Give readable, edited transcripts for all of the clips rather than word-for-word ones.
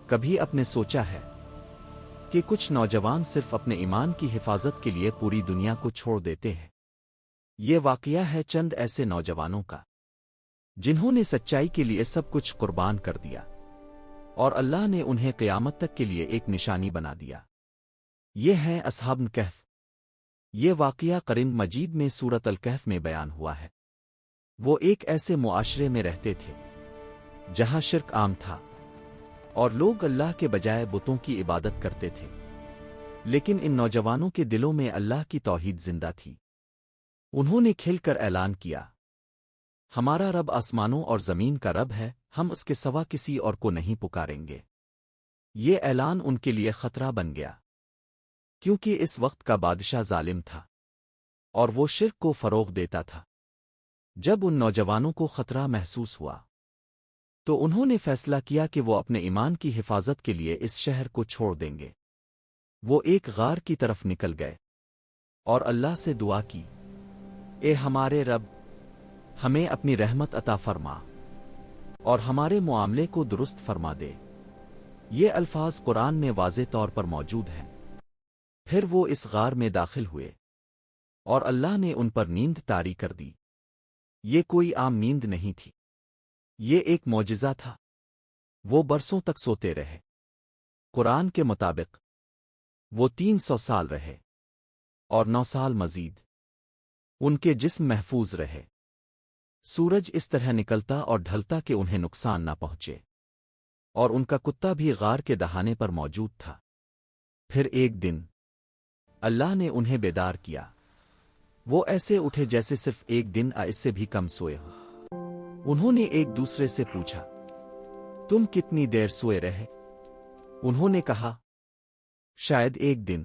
کبھی اپنے سوچا ہے کہ کچھ نوجوان صرف اپنے ایمان کی حفاظت کے لیے پوری دنیا کو چھوڑ دیتے ہیں؟ یہ واقعہ ہے چند ایسے نوجوانوں کا جنہوں نے سچائی کے لیے سب کچھ قربان کر دیا، اور اللہ نے انہیں قیامت تک کے لیے ایک نشانی بنا دیا۔ یہ ہے اصحاب الکہف۔ یہ واقعہ قرآن مجید میں سورۃ الکہف میں بیان ہوا ہے۔ وہ ایک ایسے معاشرے میں رہتے تھے جہاں شرک عام تھا اور لوگ اللہ کے بجائے بتوں کی عبادت کرتے تھے، لیکن ان نوجوانوں کے دلوں میں اللہ کی توحید زندہ تھی۔ انہوں نے کھل کر اعلان کیا، ہمارا رب آسمانوں اور زمین کا رب ہے، ہم اس کے سوا کسی اور کو نہیں پکاریں گے۔ یہ اعلان ان کے لیے خطرہ بن گیا، کیونکہ اس وقت کا بادشاہ ظالم تھا اور وہ شرک کو فروغ دیتا تھا۔ جب ان نوجوانوں کو خطرہ محسوس ہوا تو انہوں نے فیصلہ کیا کہ وہ اپنے ایمان کی حفاظت کے لیے اس شہر کو چھوڑ دیں گے۔ وہ ایک غار کی طرف نکل گئے اور اللہ سے دعا کی، اے ہمارے رب، ہمیں اپنی رحمت عطا فرما اور ہمارے معاملے کو درست فرما دے۔ یہ الفاظ قرآن میں واضح طور پر موجود ہیں۔ پھر وہ اس غار میں داخل ہوئے اور اللہ نے ان پر نیند طاری کر دی۔ یہ کوئی عام نیند نہیں تھی، یہ ایک معجزہ تھا۔ وہ برسوں تک سوتے رہے۔ قرآن کے مطابق وہ 300 سال رہے اور 9 سال مزید۔ ان کے جسم محفوظ رہے۔ سورج اس طرح نکلتا اور ڈھلتا کہ انہیں نقصان نہ پہنچے، اور ان کا کتا بھی غار کے دہانے پر موجود تھا۔ پھر ایک دن اللہ نے انہیں بیدار کیا۔ وہ ایسے اٹھے جیسے صرف ایک دن اس سے بھی کم سوئے ہو۔ انہوں نے ایک دوسرے سے پوچھا، تم کتنی دیر سوئے رہے؟ انہوں نے کہا، شاید ایک دن،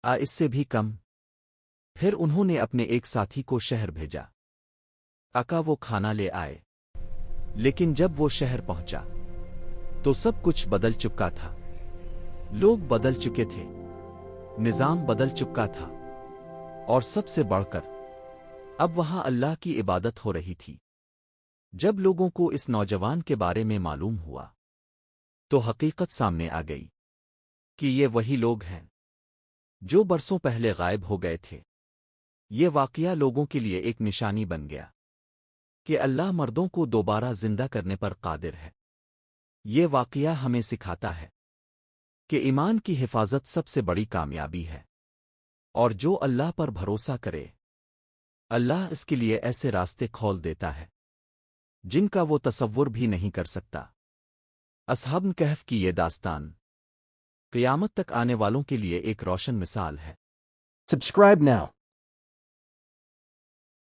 اس سے بھی کم۔ پھر انہوں نے اپنے ایک ساتھی کو شہر بھیجا، وہ کھانا لے آئے۔ لیکن جب وہ شہر پہنچا تو سب کچھ بدل چکا تھا۔ لوگ بدل چکے تھے، نظام بدل چکا تھا، اور سب سے بڑھ کر اب وہاں اللہ کی عبادت ہو رہی تھی۔ جب لوگوں کو اس نوجوان کے بارے میں معلوم ہوا تو حقیقت سامنے آ گئی کہ یہ وہی لوگ ہیں جو برسوں پہلے غائب ہو گئے تھے۔ یہ واقعہ لوگوں کے لیے ایک نشانی بن گیا کہ اللہ مردوں کو دوبارہ زندہ کرنے پر قادر ہے۔ یہ واقعہ ہمیں سکھاتا ہے کہ ایمان کی حفاظت سب سے بڑی کامیابی ہے، اور جو اللہ پر بھروسہ کرے، اللہ اس کے لیے ایسے راستے کھول دیتا ہے جن کا وہ تصور بھی نہیں کر سکتا۔ اصحاب الکہف کی یہ داستان قیامت تک آنے والوں کے لیے ایک روشن مثال ہے۔ Subscribe now.